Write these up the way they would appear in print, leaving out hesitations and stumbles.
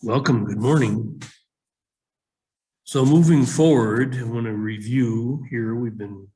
Welcome, good morning. So moving forward, I want to review here. We've been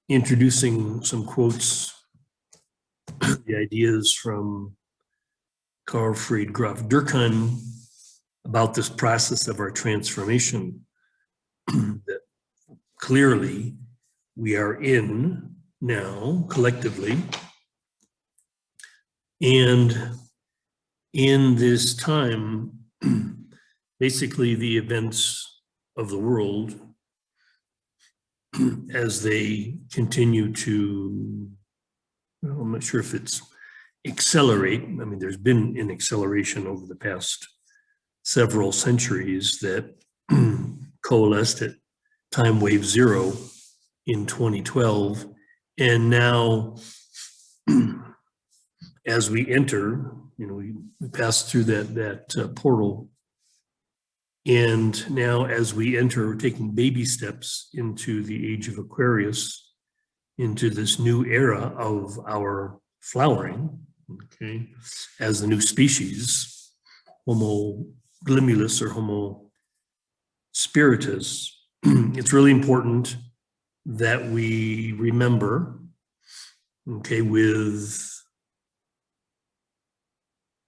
introducing some quotes, the ideas from Carl Fried Graf Durkheim about this process of our transformation that clearly we are in now collectively. And in this time, basically the events of the world as they continue to, well, I'm not sure if it's accelerate. I mean, there's been an acceleration over the past several centuries that coalesced at time wave zero in 2012. And now, as we enter, we passed through that portal. And now as we enter, we're taking baby steps into the age of Aquarius, into this new era of our flowering, okay, as the new species, Homo glimulus or Homo spiritus. It's really important that we remember, okay, with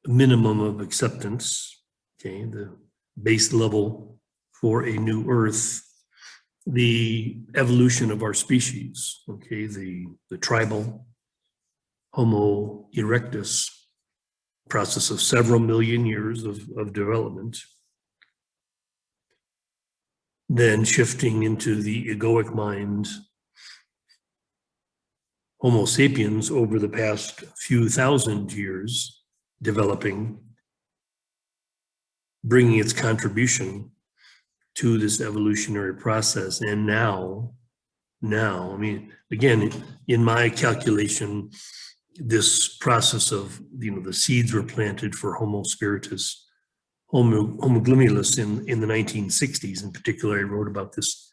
a minimum of acceptance, okay, the base level for a new earth, the evolution of our species, okay, the tribal Homo erectus process of several million years of development, then shifting into the egoic mind, Homo sapiens over the past few thousand years, developing, bringing its contribution to this evolutionary process. And now, I mean, again, in my calculation, this process of, the seeds were planted for Homo spiritus, Homo glimulus in the 1960s. In particular, I wrote about this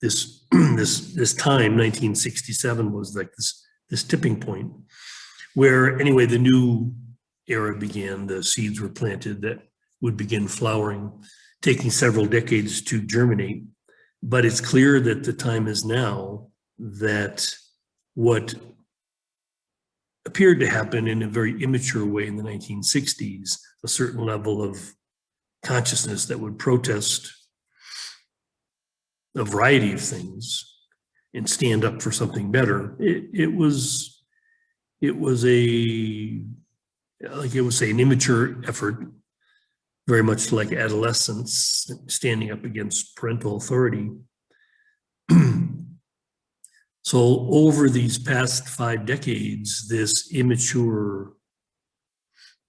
time, 1967 was like this tipping point where anyway, the new era began, the seeds were planted that would begin flowering, taking several decades to germinate. But it's clear that the time is now that what appeared to happen in a very immature way in the 1960s, a certain level of consciousness that would protest a variety of things and stand up for something better. It was an immature effort, very much like adolescence, standing up against parental authority. So over these past 5 decades, this immature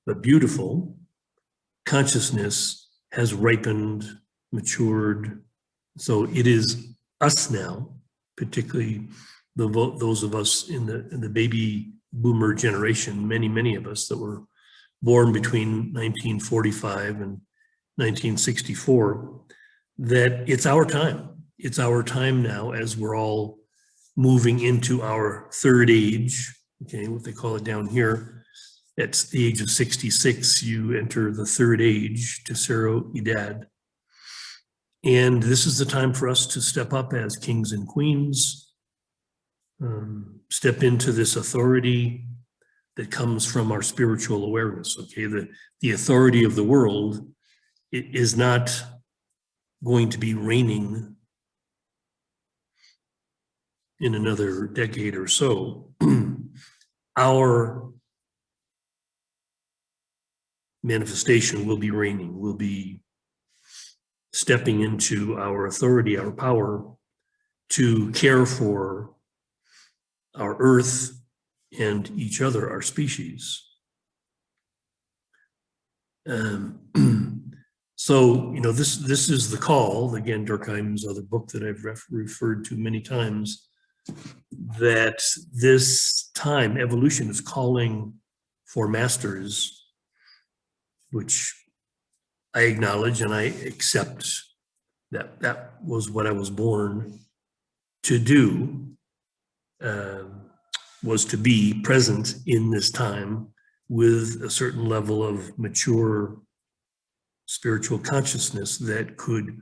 but beautiful consciousness has ripened, matured. So it is us now, particularly those of us in the baby boomer generation, many of us that were born between 1945 and 1964, that it's our time. It's our time now as we're all moving into our third age, okay, what they call it down here. At the age of 66, you enter the third age, tercero edad. And this is the time for us to step up as kings and queens, step into this authority that comes from our spiritual awareness, okay? The authority of the world, it is not going to be reigning in another decade or so. Our manifestation will be reigning, will be stepping into our authority, our power to care for our earth and each other, our species. So, this is the call, again, Durkheim's other book that I've referred to many times, that this time, evolution is calling for masters, which I acknowledge and I accept that was what I was born to do, was to be present in this time, with a certain level of mature spiritual consciousness that could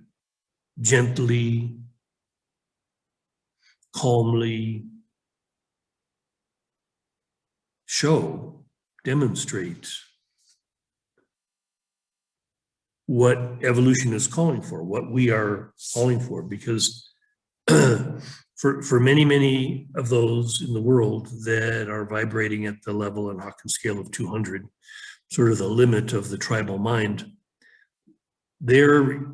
gently, calmly demonstrate what evolution is calling for, what we are calling for, because for many, many of those in the world that are vibrating at the level and Hawkins scale of 200, sort of the limit of the tribal mind, they're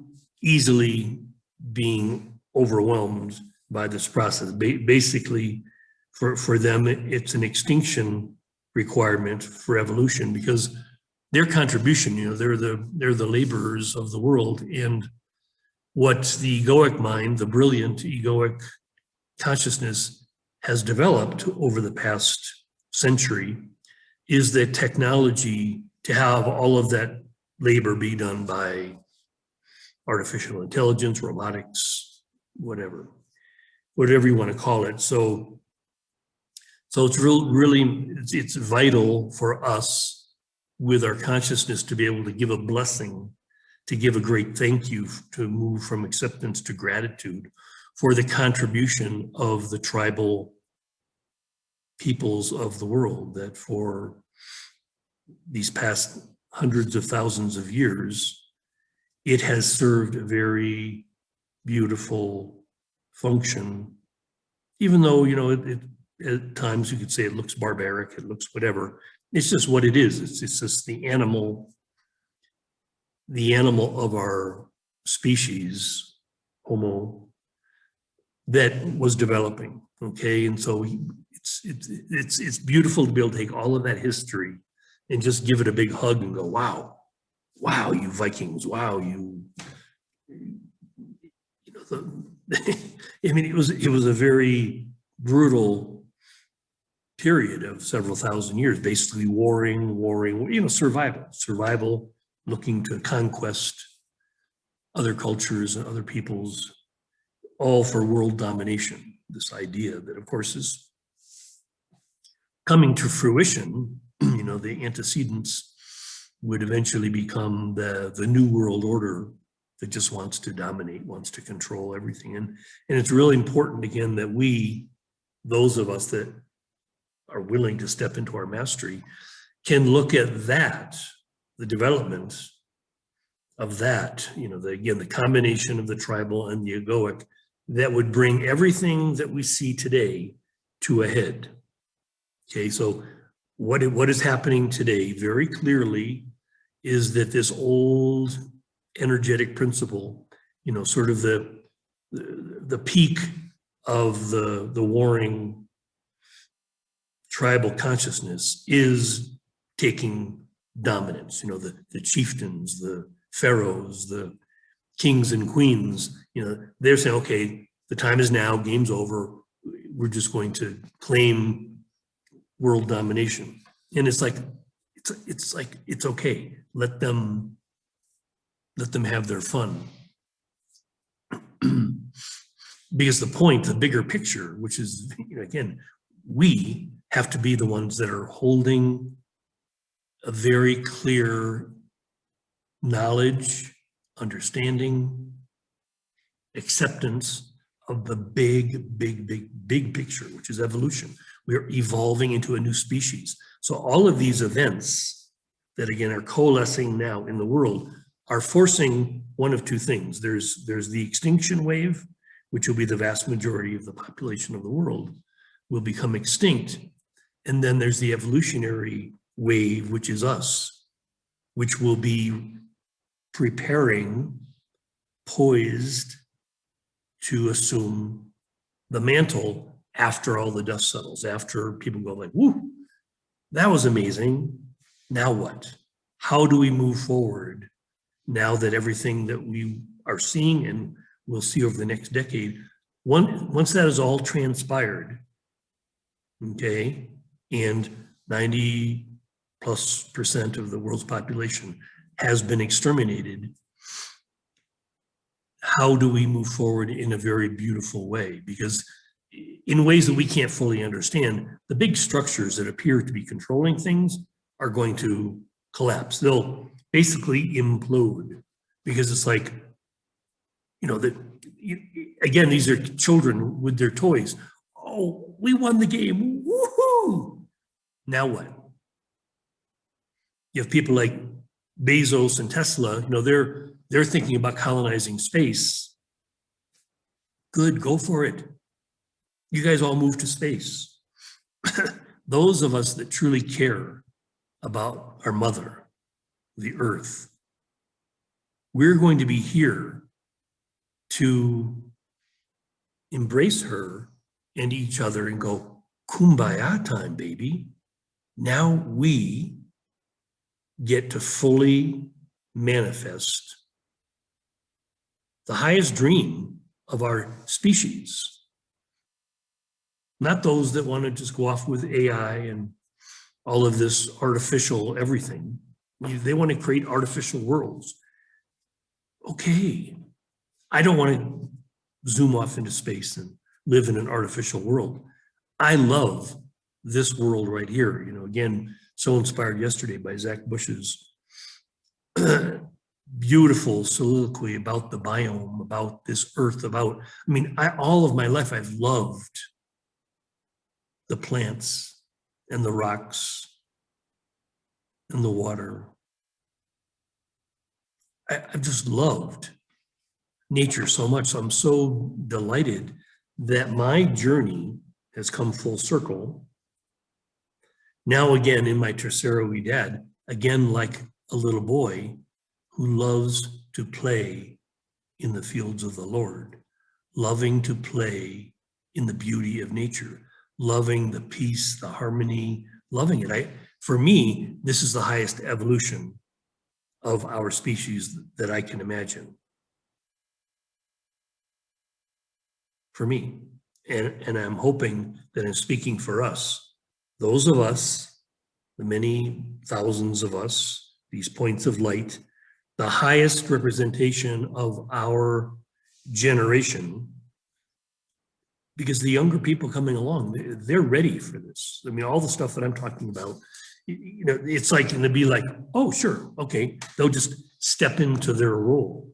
easily being overwhelmed by this process. Basically, for them, it's an extinction requirement for evolution, because their contribution, they're the laborers of the world, and what the egoic mind, the brilliant egoic consciousness, has developed over the past century is the technology to have all of that labor be done by artificial intelligence, robotics, whatever you want to call it. So it's really it's vital for us with our consciousness to be able to give a blessing, to give a great thank you, to move from acceptance to gratitude for the contribution of the tribal peoples of the world, that for these past hundreds of thousands of years, it has served a very beautiful function, even though, at times you could say it looks barbaric, it looks whatever. It's just what it is. It's just the animal of our species, Homo, that was developing. Okay, and so it's beautiful to be able to take all of that history and just give it a big hug and go, wow, you Vikings, wow, it was a very brutal period of several thousand years, basically warring, survival, looking to conquest other cultures and other peoples, all for world domination. This idea that, of course, is coming to fruition. The antecedents would eventually become the new world order that just wants to dominate, wants to control everything. And it's really important, again, that those of us that are willing to step into our mastery, can look at that, the development of that, the combination of the tribal and the egoic, that would bring everything that we see today to a head. Okay, so what is happening today very clearly is that this old energetic principle, sort of the peak of the warring tribal consciousness is taking dominance. The chieftains, the pharaohs, the kings and queens, they're saying, okay, the time is now, game's over. We're just going to claim world domination. And it's okay. Let them have their fun. Because the bigger picture, which is, again, we have to be the ones that are holding a very clear knowledge, understanding, acceptance of the big picture, which is evolution. We're evolving into a new species. So all of these events that, again, are coalescing now in the world are forcing one of two things. There's the extinction wave, which will be the vast majority of the population of the world will become extinct. And then there's the evolutionary wave, which is us, which will be preparing, poised to assume the mantle after all the dust settles, after people go like, woo, that was amazing. Now what? How do we move forward now that everything that we are seeing and we'll see over the next decade, once that is all transpired, okay, and 90+% of the world's population has been exterminated, how do we move forward in a very beautiful way? Because in ways that we can't fully understand, the big structures that appear to be controlling things are going to collapse. They'll basically implode because it's like, again, these are children with their toys. Oh, we won the game. Woohoo! Now what? You have people like Bezos and Tesla, they're thinking about colonizing space. Good, go for it. You guys all move to space. Those of us that truly care about our mother, the earth, we're going to be here to embrace her and each other and go, kumbaya time, baby. Now we get to fully manifest the highest dream of our species. Not those that want to just go off with AI and all of this artificial everything. They want to create artificial worlds. Okay, I don't want to zoom off into space and live in an artificial world. I love this world right here. Again, so inspired yesterday by Zach Bush's beautiful soliloquy about the biome, about this earth, all of my life I've loved the plants and the rocks and the water. I've just loved nature so much. So I'm so delighted that my journey has come full circle. Now again, in my tercera edad, again, like a little boy who loves to play in the fields of the Lord, loving to play in the beauty of nature, loving the peace, the harmony, loving it. For me, this is the highest evolution of our species that I can imagine. For me. And I'm hoping that in speaking for us, those of us, the many thousands of us, these points of light, the highest representation of our generation, because the younger people coming along, they're ready for this. All the stuff that I'm talking about, it's like going to be like, oh, sure, okay. They'll just step into their role.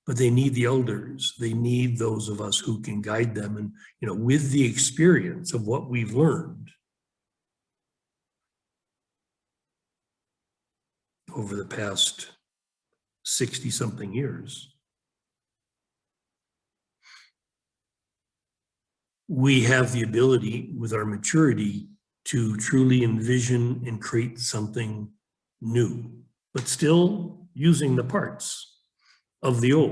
But they need the elders. They need those of us who can guide them. And, with the experience of what we've learned over the past 60-something years, we have the ability with our maturity to truly envision and create something new, but still using the parts of the old.